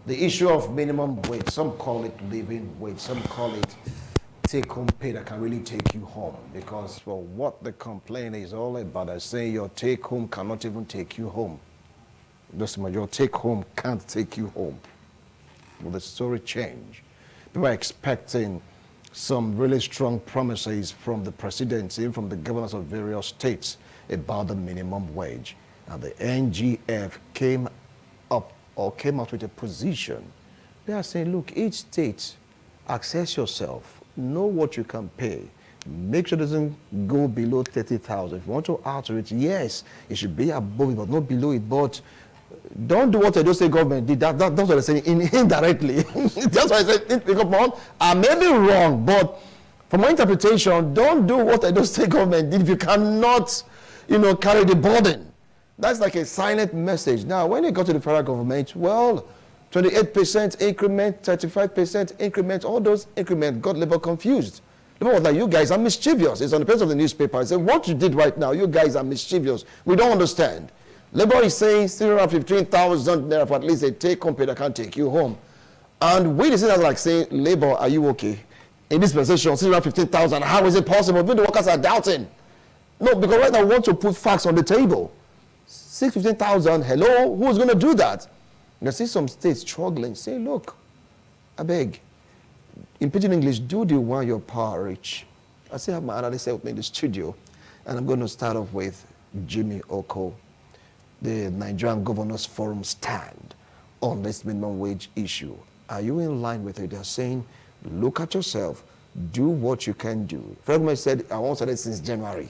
The issue of minimum wage, some call it living wage, some call it take-home pay that can really take you home. Because for what the complaint is all about, is saying your take-home cannot even take you home. Your take-home can't take you home. Will the story change? People are expecting some really strong promises from the presidency, from the governors of various states about the minimum wage. And the NGF came out with a position. They are saying, look, each state, assess yourself, know what you can pay. Make sure it doesn't go below 30,000. If you want to alter it, yes, it should be above it, but not below it. But don't do what the state government did. That's what they're saying indirectly. That's what I said. I may be wrong, but from my interpretation, don't do what the state government did if you cannot, carry the burden. That's like a silent message. Now, when it got to the federal government, well, 28% increment, 35% increment, all those increments got Labour confused. Labour was like, you guys are mischievous. It's on the page of the newspaper. I said, what you did right now, you guys are mischievous. We don't understand. Labour is saying 315,000 naira for at least a take-home pay that can take you home. And we see that like saying, Labour, are you okay? In this position, 315,000, how is it possible? Even the workers are doubting. No, because right now we want to put facts on the table. 615,000, hello, who's going to do that? You see some states struggling. Say, look, I beg, in pidgin English, do the one your power reach. I still have my analyst help me in the studio, and I'm going to start off with Jimmy Oko, the Nigerian Governors Forum stand on this minimum wage issue. Are you in line with it? They're saying, look at yourself, do what you can do. Fredman said, I wanted it since January.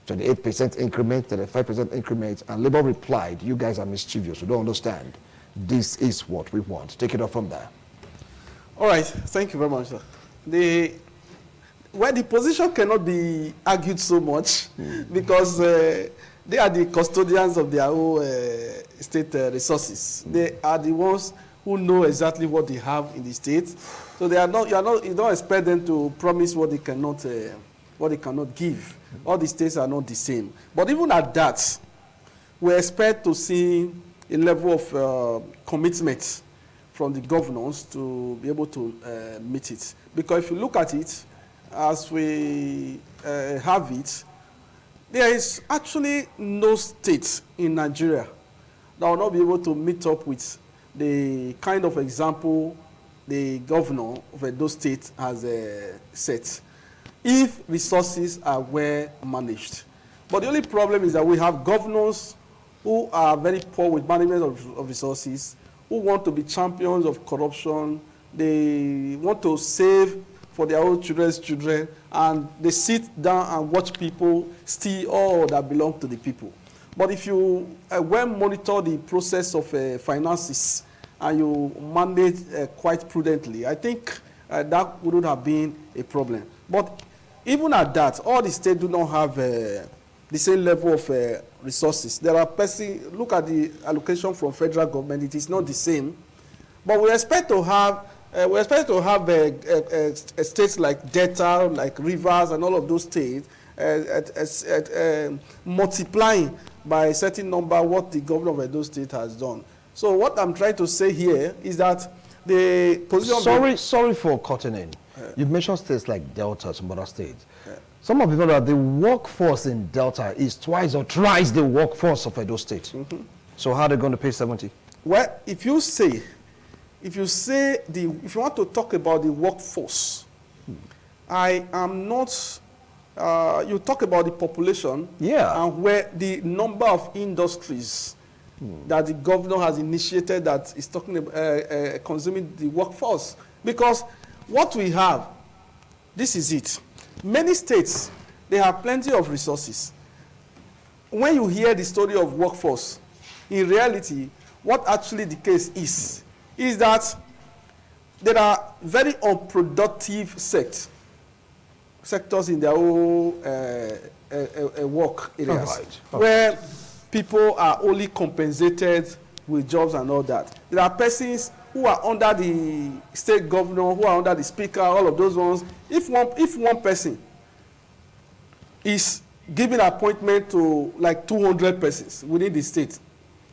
28% increment, 35% increment, and Labour replied, you guys are mischievous, you don't understand. This is what we want. Take it up from there. All right, thank you very much, sir. The position cannot be argued so much because they are the custodians of their own state resources. They are the ones who know exactly what they have in the state. So they are not. You don't expect them to promise what they cannot give. All the states are not the same. But even at that, we expect to see a level of commitment from the governors to be able to meet it. Because if you look at it, as we have it, there is actually no state in Nigeria that will not be able to meet up with the kind of example the governor of Edo State has set, if resources are well managed. But the only problem is that we have governors who are very poor with management of resources, who want to be champions of corruption. They want to save for their own children's children, and they sit down and watch people steal all that belongs to the people. But if you well monitor the process of finances and you manage quite prudently, I think that wouldn't have been a problem. But even at that, all the states do not have the same level of resources. There are look at the allocation from federal government, it is not the same. But we expect to have states like Delta, like Rivers, and all of those states multiplying by a certain number what the governor of Edo State has done. So what I'm trying to say here is that the position... Sorry for cutting in. You've mentioned states like Delta, some other states. Some of you know that the workforce in Delta is twice or thrice the workforce of Edo State. So how are they going to pay 70? Well, if you want to talk about the workforce, I am not... you talk about the population, and where the number of industries that the governor has initiated that is talking about consuming the workforce. Because what we have, this is it. Many states, they have plenty of resources. When you hear the story of workforce, in reality, what actually the case is that there are very unproductive sectors in their own work areas, where people are only compensated with jobs and all that. There are persons who are under the state governor, who are under the speaker, all of those ones. If one person is giving appointment to like 200 persons within the state,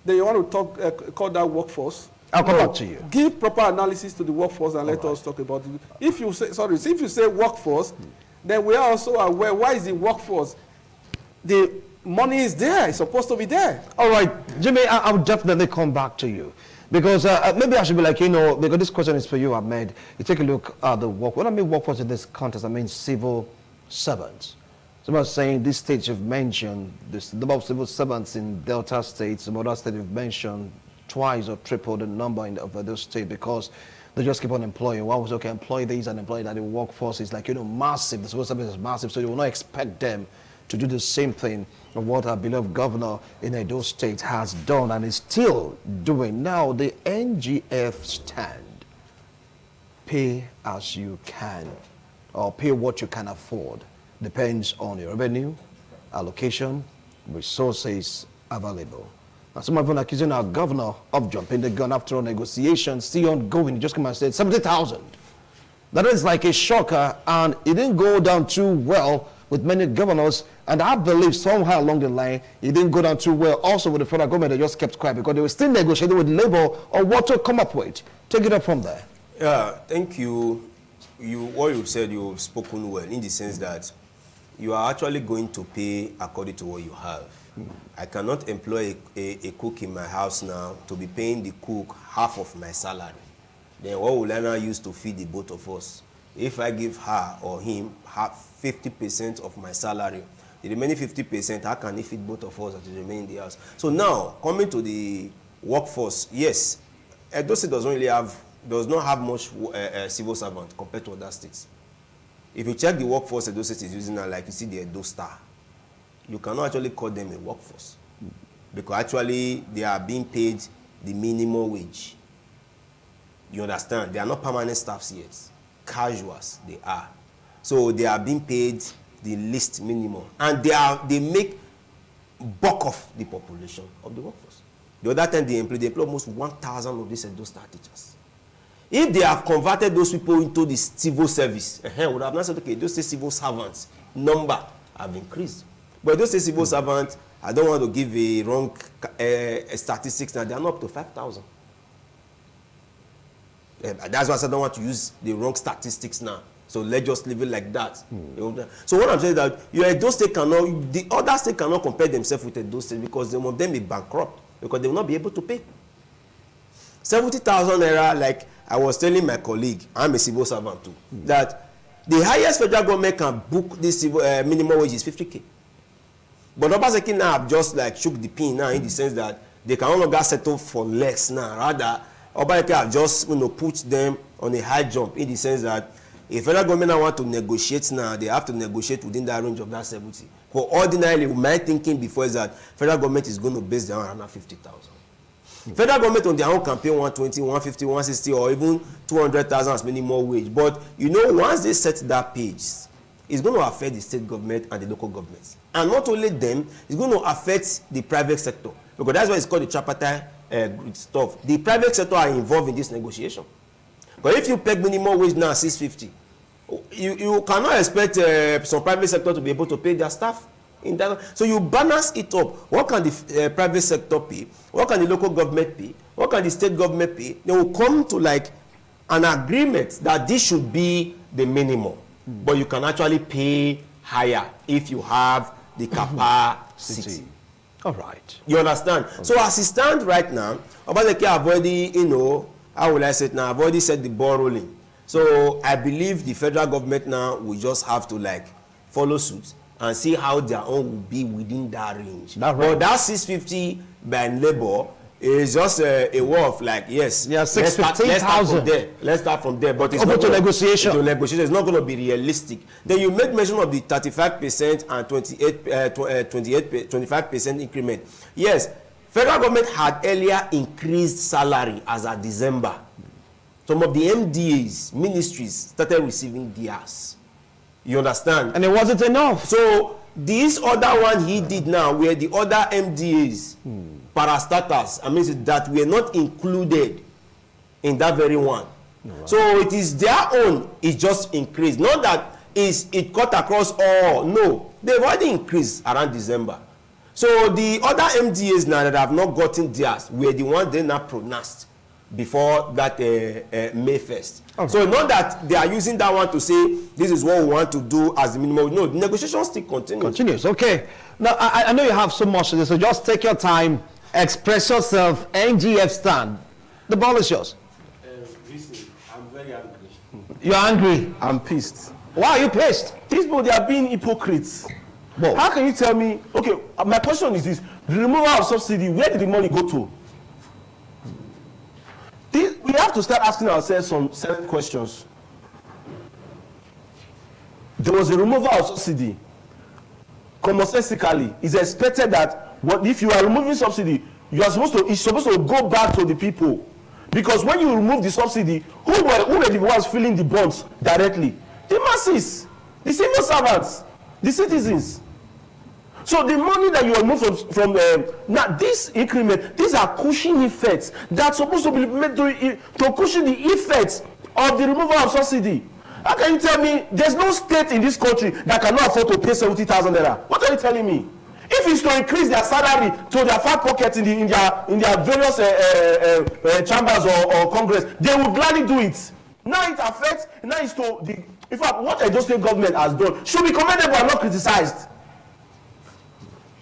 then you want to call that workforce. I'll come back to you. Give proper analysis to the workforce and let us talk about it. If you say workforce, then we are also aware why is the workforce? The money is there. It's supposed to be there. All right, Jimmy, I'll definitely come back to you. Because maybe I should be like, because this question is for you, Ahmed. You take a look at the work. When I mean workforce in this context, I mean civil servants. Someone saying these states you've mentioned, the number of civil servants in Delta states, some other states you've mentioned, twice or triple the number of those states because they just keep on employing. One was, okay, employ these and employ that. The workforce is like, massive. The civil service is massive, so you will not expect them to do the same thing of what our beloved governor in Edo State has done and is still doing. Now, the NGF stand, pay as you can, or pay what you can afford. Depends on your revenue, allocation, resources available. Now, some have been accusing our governor of jumping the gun after all negotiations still ongoing. He just came and said 70,000. That is like a shocker, and it didn't go down too well with many governors, and I believe somehow along the line, it didn't go down too well also with the federal government. They just kept quiet because they were still negotiating with Labour on what to come up with. Take it up from there. Yeah, thank you. What you said, you've spoken well in the sense that you are actually going to pay according to what you have. I cannot employ a cook in my house now to be paying the cook half of my salary. Then what will I now use to feed the both of us? If I give her or him 50% of my salary, the remaining 50%, how can he feed both of us that remain in the house? So now, coming to the workforce, yes, Edo State does not have much civil servant compared to other states. If you check the workforce Edo State is using now, like you see the Edo Star, you cannot actually call them a workforce. Because actually, they are being paid the minimum wage. You understand? They are not permanent staffs yet. Casuals, they are. So they are being paid the least minimum. And they make bulk of the population of the workforce. The other time they employ almost 1,000 of these Edo Star teachers. If they have converted those people into the civil service, would have not said, okay, those civil servants number have increased. But those civil servants, I don't want to give a wrong statistics now, they are not up to 5,000. That's why I said I don't want to use the wrong statistics now. So let's just leave it like that. So what I'm saying is that Edo State cannot, the other state cannot compare themselves with Edo State because some of them be bankrupt because they will not be able to pay. 70,000 naira, like I was telling my colleague, I'm a civil servant too, that the highest federal government can book this civil, minimum wage is 50K. But Obaseki now have just like shook the pin now in the sense that they can no longer settle for less now. Rather, Obaseki have just put them on a high jump in the sense that if federal government now want to negotiate now, they have to negotiate within that range of that 70. For ordinarily, my thinking before is that federal government is going to base down around 50,000. Federal government on their own campaign 120, 150, 160, or even 200,000 as minimum wage. But once they set that page, it's going to affect the state government and the local governments. And not only them, it's going to affect the private sector. Because that's why it's called the tripartite stuff. The private sector are involved in this negotiation. But if you peg minimum wage now 650, you cannot expect some private sector to be able to pay their staff. In that. So you balance it up. What can the private sector pay? What can the local government pay? What can the state government pay? They will come to like an agreement that this should be the minimum. But you can actually pay higher if you have the capacity. All right. You understand? Okay. So as it stands right now, Obaseki have already, how will I say it now? I've already set the ball rolling. So I believe the federal government now will just have to like follow suit and see how their own will be within that range. But that 650 by labor is just a war of like, yes, yeah, 615,000. Let's start from there. But it's not to negotiation. It's not going to be realistic. Then you make mention of the 35% and 25% increment. Yes, federal government had earlier increased salary as of December. Some of the MDAs, ministries, started receiving theirs. You understand? And it wasn't enough. So this other one he did now, where the other MDAs, parastatals, I mean that were not included in that very one. Right. So it is their own, it just increased. Not that it cut across all. No, they've already increased around December. So the other MDAs now that have not gotten theirs were the ones they now pronounced before that May 1st. Okay. So not that they are using that one to say this is what we want to do as the minimum. No, the negotiation still continues. Continues. Okay. Now I know you have so much to do, so just take your time, express yourself. NGF stand. The ball is yours. Listen, I'm very angry. You're angry. I'm pissed. Why are you pissed? These people, they are being hypocrites. Whoa. How can you tell me, okay, my question is this, the removal of subsidy, where did the money go to? We have to start asking ourselves some certain questions. There was a removal of subsidy. Commonsensically, it's expected that if you are removing subsidy, it's supposed to go back to the people. Because when you remove the subsidy, who were the ones filling the bonds directly? The masses, the civil servants, the citizens. So the money that you remove from now this increment, these are cushion effects that's supposed to be made to cushion the effects of the removal of subsidy. How can you tell me there's no state in this country that cannot afford to pay 70,000 naira? What are you telling me? If it's to increase their salary to their fat pockets in their various chambers or congress, they will gladly do it. Now it affects. Now it's to the. In fact, what Edo State government has done should be commendable and not criticized.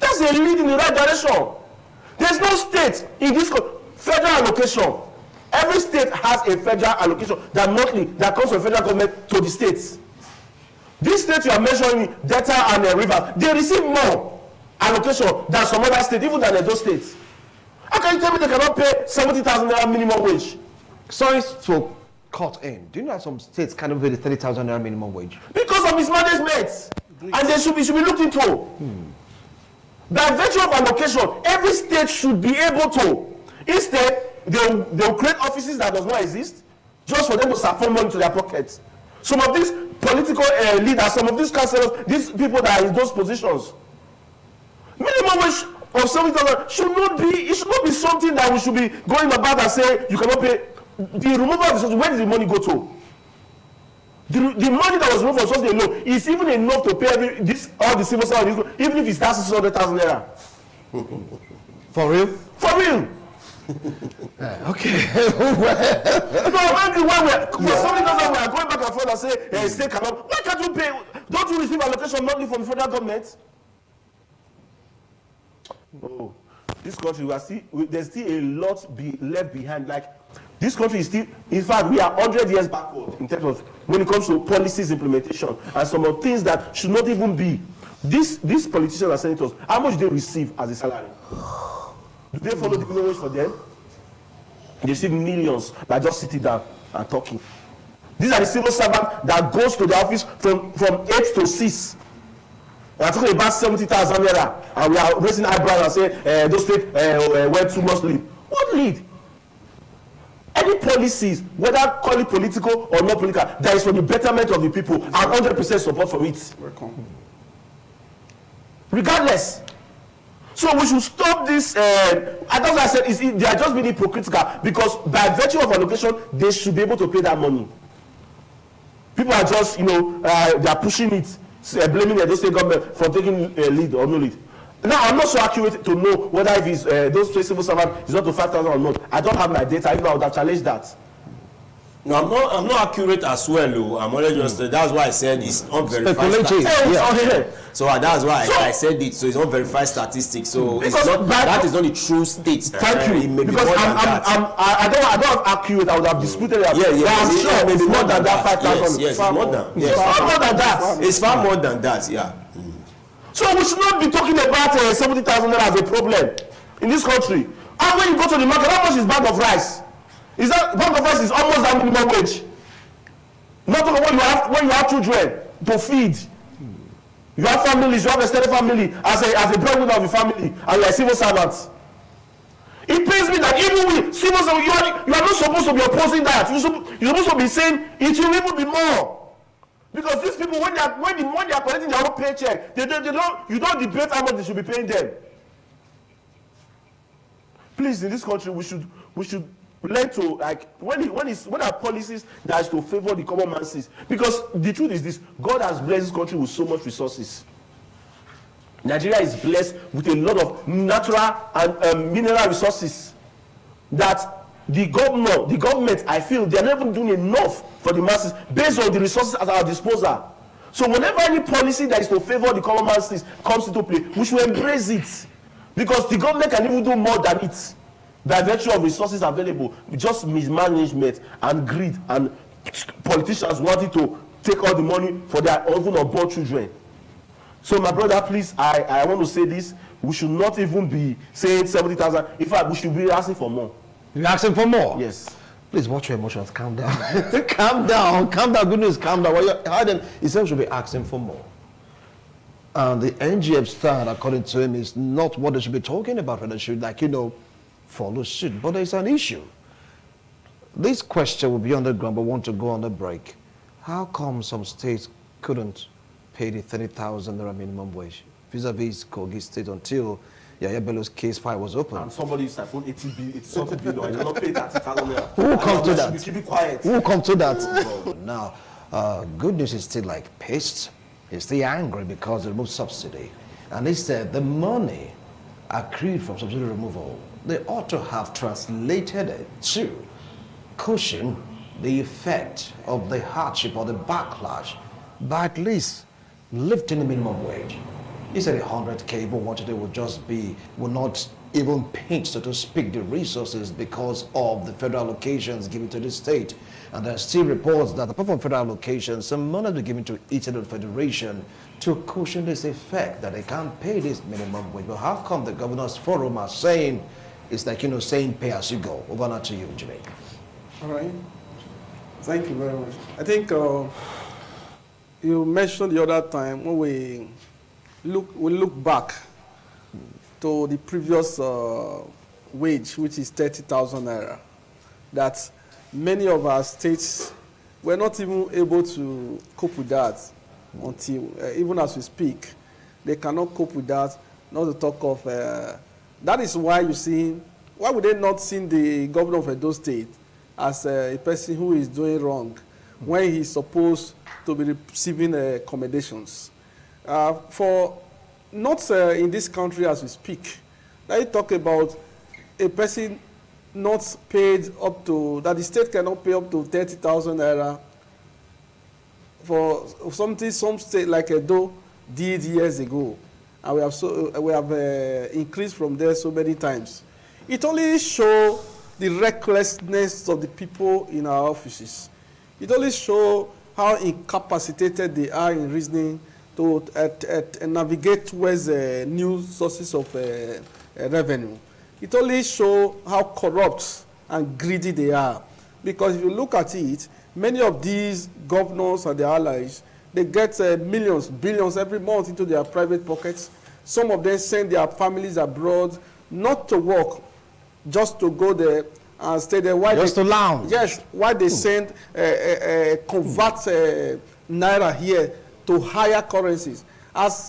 That's a lead in the right direction. There's no state in this federal allocation. Every state has a federal allocation that comes from federal government to the states. This state you are mentioning, Delta and Rivers, they receive more allocation than some other states, even than those states. How can you tell me they cannot pay 70,000 naira minimum wage? Sorry to cut in. Do you know that some states cannot pay the 30,000 naira minimum wage? Because of mismanagement. And they should be looked into. By virtue of allocation, every state should be able to. Instead, they'll create offices that does not exist just for them to siphon money to their pockets. Some of these political leaders, some of these councillors, these people that are in those positions, minimum wage of 70,000 should not be something that we should be going about and say you cannot pay. The removal of the subsidy, where did the money go to? The money that was removed from subsidy alone is even enough to pay all the civil servants, even if it's 600,000 naira. For real? For real. Okay. No, I'm angry when for 70,000 we are going back and forth and say state cannot. Why can't you pay? Don't you receive allocation monthly from the federal government? Oh, this country there's still a lot left behind. Like this country is still, in fact, we are 100 years backward in terms of when it comes to policies implementation and some of things that should not even be. These politicians and senators, how much do they receive as a salary? Do they follow the minimum wage for them? They receive millions by just sitting down and talking. These are the civil servants that goes to the office from 8 to 6. We are talking about 70,000 naira, and we are raising eyebrows and saying those states went too much lead. What lead? Any policies, whether call it political or not political, that is for the betterment of the people, and 100% support for it. Regardless. So we should stop this. As I said, they are just being hypocritical because by virtue of allocation, they should be able to pay that money. People are just, they are pushing it, blaming the state government for taking lead or no lead. Now, I'm not so accurate to know whether if it's, those civil servants is not to 5,000 or not. I don't have my data, even I would have challenged that. No, I'm not accurate as well. Though. I'm only just that's why I said it's unverified. So that's why I said it. So it's unverified statistics. So it's not, that is not the true state. Thank you. Because I don't have accurate. I would have disputed that. I'm sure maybe more than that 5,000. Yes, it's more than. Yes, far more than that. It's far more than that. Yeah. So we should not be talking about 70,000 naira as a problem in this country. And when you go to the market, how much is bag of rice? Is that bag of rice is almost that minimum wage? Not when you have children to feed. You have families, you have extended family as a breadwinner of the family, and you are civil servants. It pains me that even we civil servants, you are not supposed to be opposing that. You're supposed to be saying it will even be more. Because these people, when they are collecting their own paycheck, you don't debate how much they should be paying them. Please, in this country, we should learn to, like, when our policies that is to favor the common masses. Because the truth is this: God has blessed this country with so much resources. Nigeria is blessed with a lot of natural and mineral resources that the government, I feel they are not even doing enough for the masses based on the resources at our disposal. So whenever any policy that is to favor the common masses comes into play, we should embrace it, because the government can even do more than it by virtue of resources available. Just mismanagement and greed and politicians wanting to take all the money for their even unborn children. So my brother, please, I want to say this: we should not even be saying 70,000. In fact, we should be asking for more. You're asking for more? Yes. Please watch your emotions. Calm down. Calm down. Calm down. Good news. Calm down. What you're hiding, he said we should be asking for more. And the NGF stand, according to him, is not what they should be talking about. They should, follow suit. But there's an issue. This question will be on the ground, but want to go on the break. How come some states couldn't pay the 30,000 naira minimum wage vis-a-vis Kogi State until Yaya Bello's case file was open? And somebody is siphoned 80 billion and you not pay 30,000 naira. Who will come to that? Keep it quiet. Who will come to that? Now, good news is still like pissed. He's still angry because they removed subsidy. And he said the money accrued from subsidy removal, they ought to have translated it to cushion the effect of the hardship or the backlash by at least lifting the minimum wage. He said 100K, but what they would not even pinch, so to speak, the resources because of the federal allocations given to the state. And there are still reports that apart from federal allocations, some money will be given to each of the federation to cushion this effect that they can't pay this minimum wage. But how come the governors forum are saying, it's like, saying pay as you go? Over now to you, Jimmy. All right. Thank you very much. I think you mentioned the other time when we look back to the previous wage, which is 30,000 naira, that many of our states were not even able to cope with that until, even as we speak, they cannot cope with that, not to talk of, that is why you see, why would they not see the governor of Edo State as a person who is doing wrong when he's supposed to be receiving accommodations? For not in this country as we speak, let you talk about a person not paid up to, that the state cannot pay up to 30,000 naira for something some state like Edo did years ago, and we have increased from there so many times. It only shows the recklessness of the people in our offices. It only shows how incapacitated they are in reasoning to navigate towards new sources of revenue. It only shows how corrupt and greedy they are. Because if you look at it, many of these governors and their allies, they get millions, billions every month into their private pockets. Some of them send their families abroad, not to work, just to go there and stay there. Why just to lounge. Yes, why they send convert naira here to higher currencies.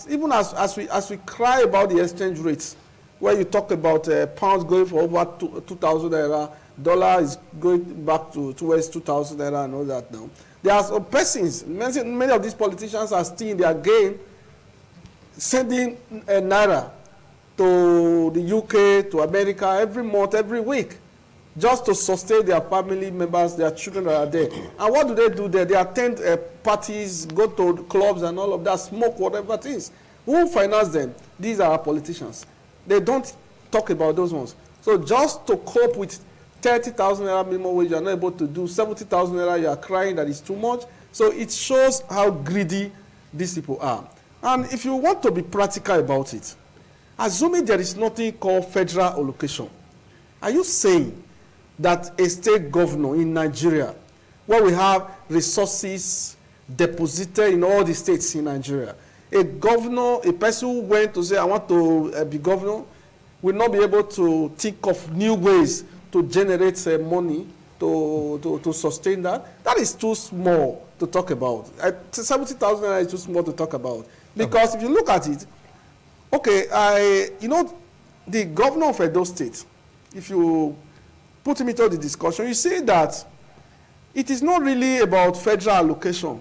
Even as we cry about the exchange rates, where you talk about pounds going for over 2,000 naira, dollar is going back towards 2,000 naira and all that now. There are some persons, many of these politicians are still in their game, sending naira to the UK, to America every month, every week, just to sustain their family members, their children that are there. And what do there? They attend parties, go to clubs and all of that, smoke whatever it is. Who finance them? These are our politicians. They don't talk about those ones. So just to cope with 30,000 naira minimum wage, you are not able to do 70,000 naira, you are crying that is too much. So it shows how greedy these people are. And if you want to be practical about it, assuming there is nothing called federal allocation, are you saying that a state governor in Nigeria, where we have resources deposited in all the states in Nigeria, a governor, a person who went to say, I want to be governor, will not be able to think of new ways to generate money to sustain that? That is too small to talk about. 70,000 naira is too small to talk about. Because if you look at it, okay, the governor of Edo State, if you put him into the discussion, you see that it is not really about federal allocation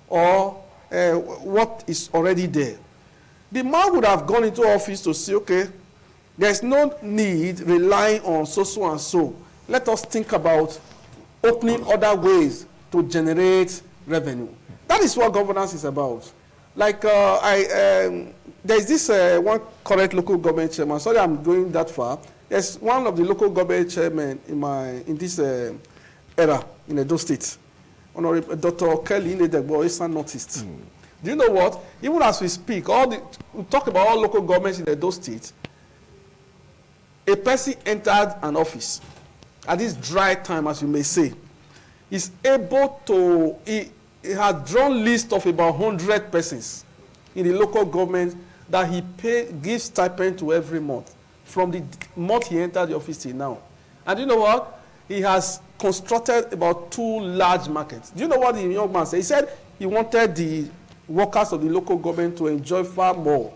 or what is already there. The man would have gone into office to say, okay, there's no need relying on so and so. let us think about opening other ways to generate revenue. That is what governance is about. Like there's this one current local government chairman. Sorry, I'm going that far. There's one of the local government chairmen in this era in Edo State, Honorable Dr. Kelly Inedegbo, Eastern Northeast. Do you know what? Even as we speak, we talk about all local governments in Edo State. A person entered an office at this dry time, as you may say, is able to, he has drawn list of about 100 persons in the local government that he gives stipend to every month from the month he entered the office till now. And you know what? He has constructed about 2 large markets. Do you know what the young man said? He said he wanted the workers of the local government to enjoy far more.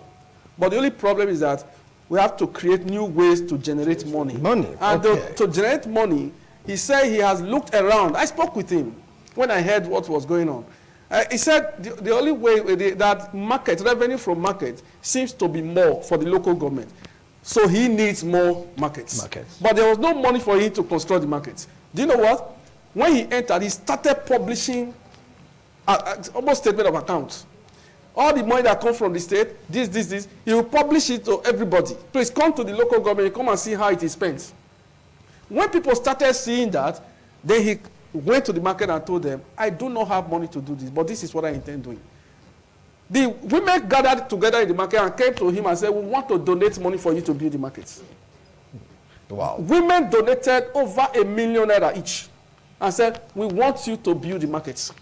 But the only problem is that we have to create new ways to generate money. And to generate money, he said he has looked around. I spoke with him when I heard what was going on. He said the only way that revenue from market seems to be more for the local government. So he needs more markets. But there was no money for him to construct the markets. Do you know what? When he entered, he started publishing almost statement of accounts. All the money that comes from the state, this, he will publish it to everybody. Please come to the local government, come and see how it is spent. When people started seeing that, then he went to the market and told them, I do not have money to do this, but this is what I intend doing. The women gathered together in the market and came to him and said, we want to donate money for you to build the markets. Wow. Women donated over ₦1 million each and said, we want you to build the markets.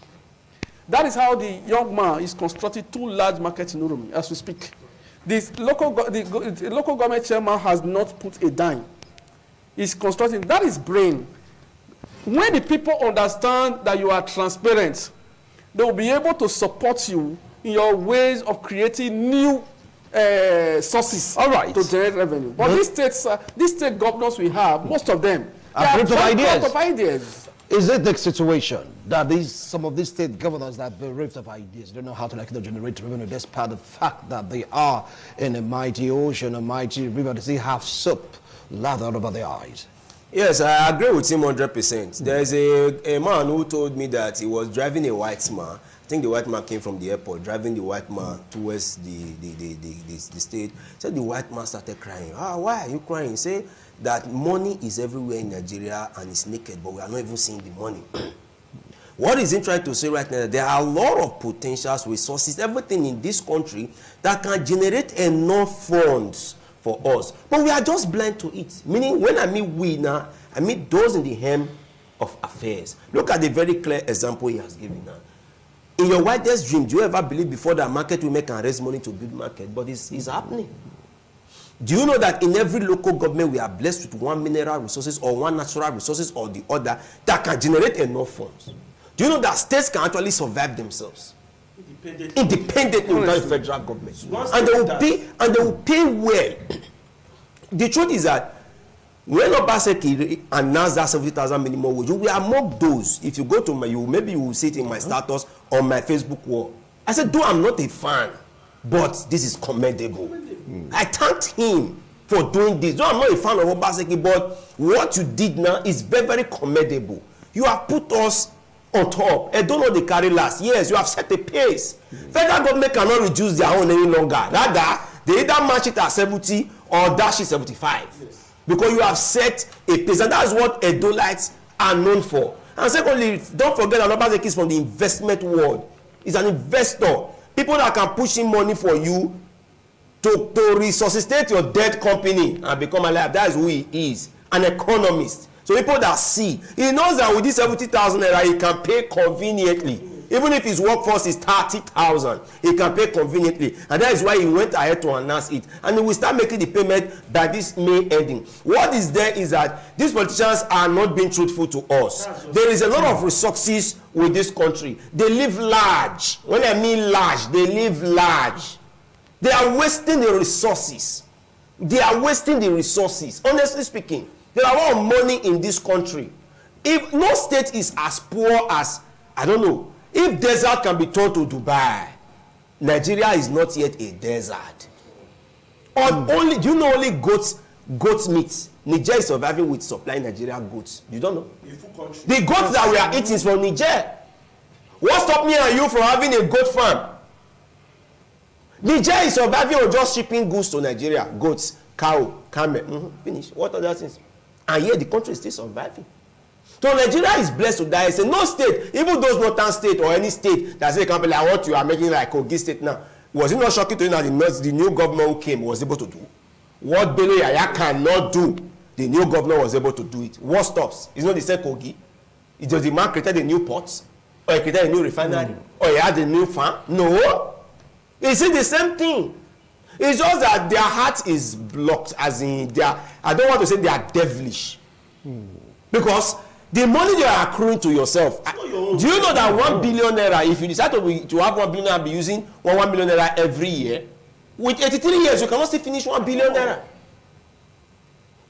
That is how the young man is constructing 2 large markets in Uromi as we speak. The local government chairman has not put a dime. He's constructing, that is brain. When the people understand that you are transparent, they will be able to support you in your ways of creating new sources to generate revenue. But these state governors we have, most of them, they are bereft of ideas. Is it the situation that some of these state governors that are bereft of ideas don't know how to generate revenue, despite the fact that they are in a mighty ocean, a mighty river, they have soap lathered over their eyes? Yes, I agree with him 100%. There's a man who told me that he was driving a white man. I think the white man came from the airport, driving the white man towards the state. Said the white man started crying. Why are you crying? He said that money is everywhere in Nigeria and it's naked, but we are not even seeing the money. What is he trying to say right now? There are a lot of potentials, resources, everything in this country that can generate enough funds for us. But we are just blind to it. Meaning, when I mean we now, I mean those in the helm of affairs. Look at the very clear example he has given now. In your wildest dream, do you ever believe before that market women can raise money to build market? But it's happening. Do you know that in every local government we are blessed with one mineral resources or one natural resources or the other that can generate enough funds? Do you know that states can actually survive themselves independently without the federal government? And they will pay well. The truth is that when Obaseki announced that 70,000 minimum wage, we are among those. If you go to maybe you will see it in my status on my Facebook wall. I said, though I'm not a fan, but this is commendable. I thanked him for doing this. Though I'm not a fan of Obaseki, but what you did now is very, very commendable. You have put us on top. I don't know the carry last. Yes, you have set a pace. Federal government cannot reduce their own any longer. Rather, they either match it at 70 or dash it 75. Yes. Because you have set a pace. And that's what Edolites are known for. And secondly, don't forget that Obaseki is from the investment world. He's an investor. People that can push in money for you to resuscitate your dead company and become alive. That is who he is. An economist. So people that see, he knows that with this 70,000 naira, he can pay conveniently. Even if his workforce is 30,000, he can pay conveniently. And that is why he went ahead to announce it. And he will start making the payment by this May ending. What is there is that these politicians are not being truthful to us. There is a lot of resources with this country. They live large. When I mean large, they live large. They are wasting the resources. They are wasting the resources. Honestly speaking, there are a lot of money in this country. If no state is as poor as, I don't know, if desert can be turned to Dubai, Nigeria is not yet a desert. Or only, do you know only goat meat Niger is surviving with supplying Nigeria goods. You don't know? A full country. The goats that we are eating is from Niger. What stopped me and you from having a goat farm? Niger is surviving on just shipping goods to Nigeria. Goats, cow, camel, finish. What other things? And yet the country is still surviving. So Nigeria is blessed to die. It's a no state, even those northern state or any state that say company like what you are making like Kogi state now. Was it not shocking to you that the new government who came was able to do? What Bello Yaya cannot do, the new governor was able to do it. What stops? It's not the same Kogi. It just the man created a new port, or he created a new refinery, or he had a new farm. No. It's the same thing. It's just that their heart is blocked, as in their, I don't want to say they are devilish. Because the money you are accruing to yourself, do you know that 1 billion naira, if you decide to have 1 billion naira, be using 1 million naira every year, with 83 years, you cannot still finish 1 billion naira.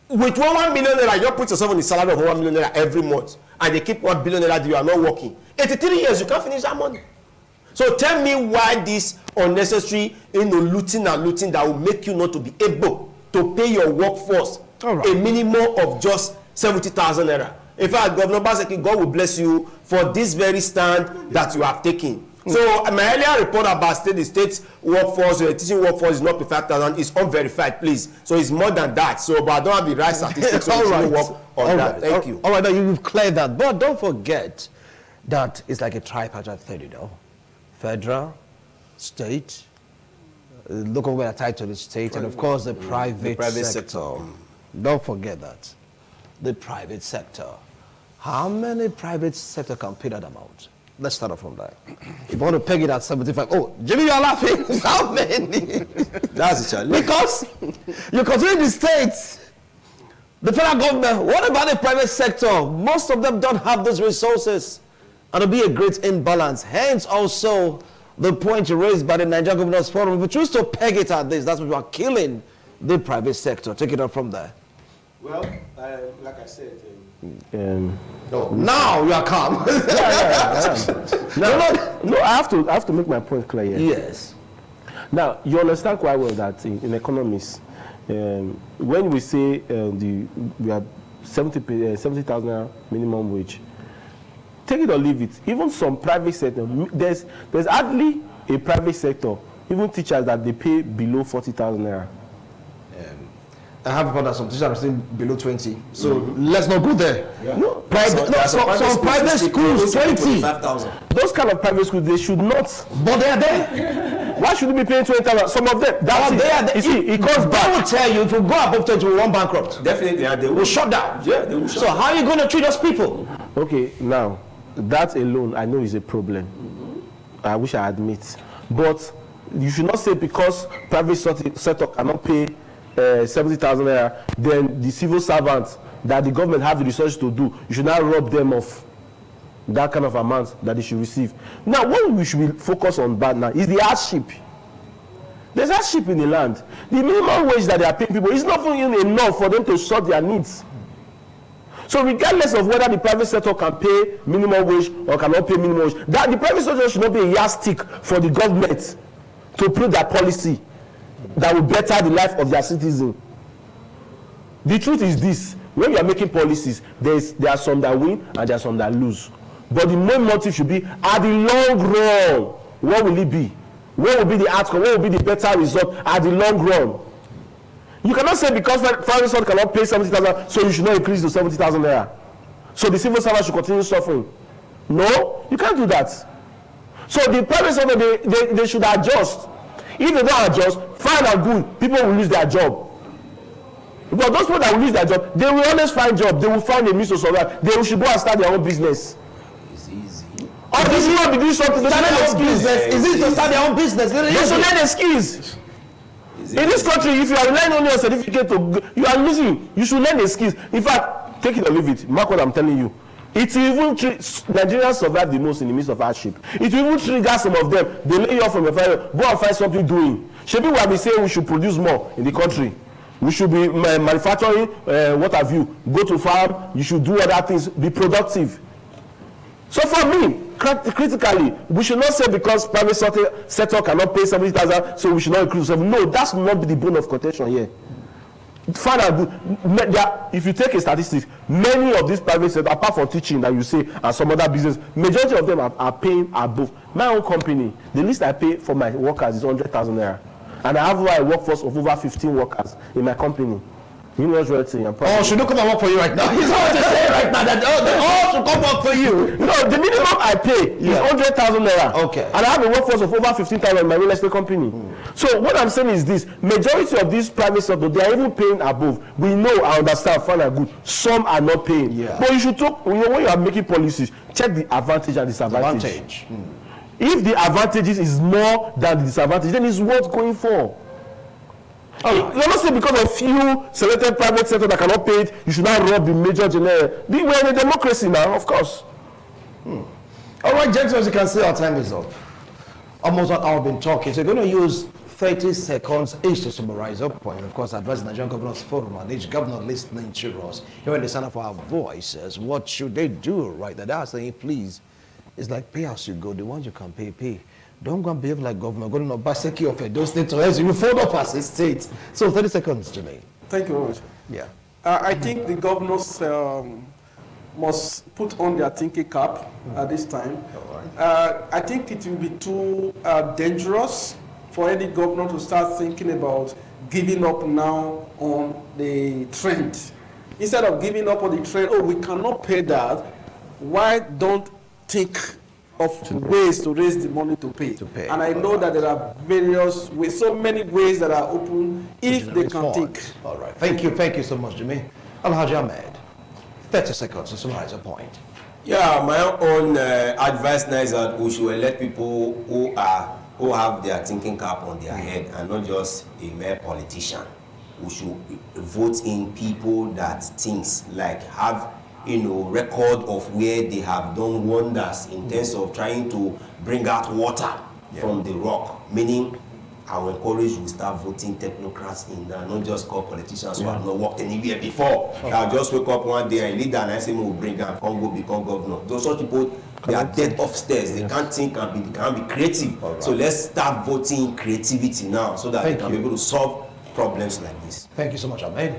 With 1 million naira, you put yourself on the salary of 1 million naira every month, and they keep 1 billion naira that you are not working. 83 years, you can't finish that money. So tell me why this unnecessary, looting and looting that will make you not to be able to pay your workforce a minimum of just 70,000 naira. In fact, Governor Baseki, God will bless you for this very stand that you have taken. So my earlier report about the state workforce, the teaching workforce is not 55,000, it's unverified, please. So it's more than that. So, but I don't have the right statistics, so we should work on that. Thank you. All right, you've cleared that. But don't forget that it's like a tripartite thing, you know. Federal, state, local government tied to the state, and of course the private sector. Don't forget that. The private sector. How many private sector can pay that amount? Let's start off from there. If you want to peg it at 75, oh, Jimmy, you're laughing. How many? That's the challenge. Because you consider the states, the federal government, what about the private sector? Most of them don't have those resources. And it'll be a great imbalance. Hence also the point raised by the Nigerian Governors Forum. If we choose to peg it at this, that's what we are killing the private sector. Take it up from there. Well, like I said, now you are calm. No, I have to make my point clear here. Yes. Now, you understand quite well that in economics, when we say we have 70,000 minimum wage, take it or leave it. Even some private sector, there's hardly a private sector, even teachers that they pay below 40,000 naira. I have a brother, some teachers are still below 20. So let's not go there. Yeah. No, some private schools 20. Those kind of private schools, they should not. But they are there. Why should we be paying 20,000? Some of them. That's they are there. You see, it comes back. I will tell you, if you go above 20, we won't bankrupt. Definitely, and they will shut down. Yeah, they will shut So down. how are you going to treat those people? Okay, now, that alone, I know is a problem. I wish I admit. But you should not say because private sector cannot pay 70,000 naira, then the civil servants that the government have the resources to do, you should not rob them of that kind of amount that they should receive. Now, what we should be focused on bad now is the hardship. There's hardship in the land. The minimum wage that they are paying people is not even enough for them to sort their needs. So regardless of whether the private sector can pay minimum wage or cannot pay minimum wage, that the private sector should not be a yardstick for the government to put their policy that will better the life of their citizens. The truth is this: when you are making policies, there are some that win and there are some that lose. But the main motive should be, at the long run, what will it be? What will be the outcome? What will be the better result at the long run? You cannot say because private sector cannot pay 70,000, so you should not increase to 70,000 naira. So the civil servant should continue suffering. No, you can't do that. So the private sector, they should adjust. If they don't adjust, fine and good, people will lose their job. But those people that will lose their job, they will always find job. They will find a means to survive. They should go and start their own business. It's easy. Or they should not be doing something. They should learn the skills. Is it to start their own business? They should learn the skills. In this country, if you are relying on your certificate, you are losing. You should learn the skills. In fact, take it or leave it. Mark what I'm telling you. It will even Nigerians survive the most in the midst of hardship. It will even trigger some of them. They lay you off from your fire. Go and find something doing. Should be why we say we should produce more in the country. We should be manufacturing, what have you. Go to farm. You should do other things. Be productive. So for me, critically, we should not say because private sector cannot pay 70,000, so we should not increase. No, that's not the bone of contention here. Fine and good. If you take a statistic, many of these private sector, apart from teaching that you say and some other business, majority of them are paying above. My own company, the least I pay for my workers is 100,000 naira, and I have a workforce of over 15 workers in my company. You know what's right saying? Oh, should they come and work for you right now? He's going to say right now that they all should come work for you. No, the minimum I pay is 100,000 naira. Okay. And I have a workforce of over 15,000 in my real estate company. So what I'm saying is this: majority of these private sector, they are even paying above. We know, I understand, fine and good. Some are not paying. Yeah. But you should talk, when you are making policies, check the advantage and disadvantage. If the advantages is more than the disadvantage, then it's worth going for. You're not saying because of few selected private sector that cannot pay it, you should not rob the major generic. We're in a democracy now, of course. All right, gentlemen, as you can see, our time is up. Almost an hour been talking, so we're going to use 30 seconds each to summarize our point. Of course, advise the Nigerian Governors Forum and each governor listening to us, hearing the sound of our voices. What should they do right now? They are saying, please, it's like pay as you go. The ones you can pay. Don't go and behave like governor. Go to Obaseki of Edo State, or else you will fold up as a state. So 30 seconds, Jimmy. Thank you very much. Yeah. I think the governors must put on their thinking cap at this time. I think it will be too dangerous for any governor to start thinking about giving up now on the trend. Instead of giving up on the trend, oh, we cannot pay that, why don't think of ways to raise the money to pay? And I know that there are various ways, so many ways that are open if they can think. All right. Thank you so much, Jimmy. Alhaji Ahmed, 30 seconds to summarize a point. Yeah, my own advice now is that we should let people who have their thinking cap on their head and not just a mere politician. We should vote in people that thinks, like have record of where they have done wonders in terms of trying to bring out water from the rock. Meaning, I will encourage you to start voting technocrats in that, not just call politicians who have not worked anywhere before. I'll just wake up one day and leader and I say, we'll bring and come go become governor. Those sort of people, they are dead upstairs. They can't think and they can't be creative. Right. So let's start voting creativity now so that they can be able to solve problems like this. Thank you so much, Ahmed.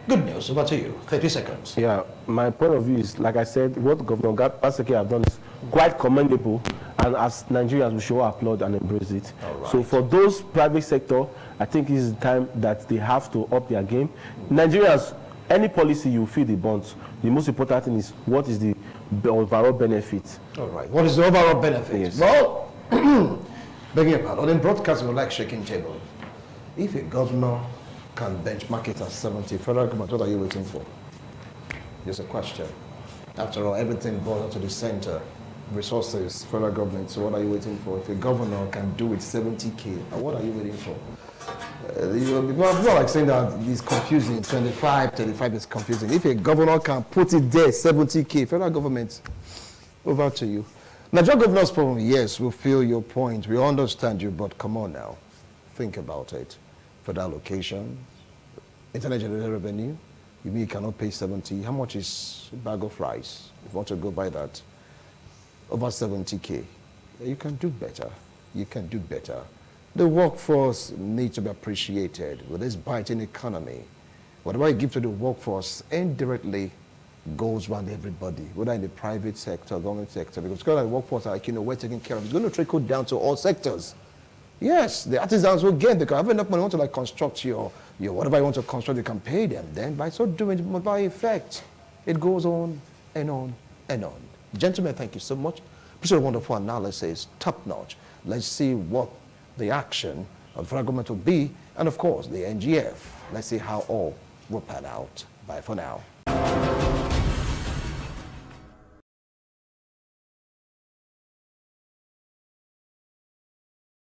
Good news, over to you. 30 seconds. Yeah, my point of view is, like I said, what Governor Paseke have done is quite commendable, and as Nigerians, we should applaud and embrace it. Right. So for those private sector, I think it's the time that they have to up their game. Nigerians, any policy you feel the bonds, the most important thing is what is the overall benefit. All right, what is the overall benefit? Yes. Well, begging your pardon, in broadcasting, we like shaking table. If a governor can benchmark it at 70, federal government, what are you waiting for? Here's a question. After all, everything boils down to the center. Resources, federal government, so what are you waiting for? If a governor can do it 70K, what are you waiting for? People are like saying that it's confusing, 25, 35 is confusing. If a governor can put it there, 70K, federal government, over to you. Nigerian Governors Forum, yes, we feel your point, we understand you, but come on now, think about it. Federal allocation, internal generated revenue, you mean you cannot pay 70, how much is a bag of rice? If you want to go buy that, over 70K, you can do better, The workforce needs to be appreciated with this biting economy. Whatever you give to the workforce indirectly goes around everybody, whether in the private sector, government sector, because the workforce, like, we're taking care of, it's going to trickle down to all sectors. Yes, the artisans will get, because have enough money, want to like construct your whatever you want to construct, you can pay them. Then by so doing, by effect, it goes on and on and on. Gentlemen, thank you so much. Appreciate a wonderful analysis, top notch. Let's see what the action of the federal government will be, and of course the NGF. Let's see how all will pan out. Bye for now.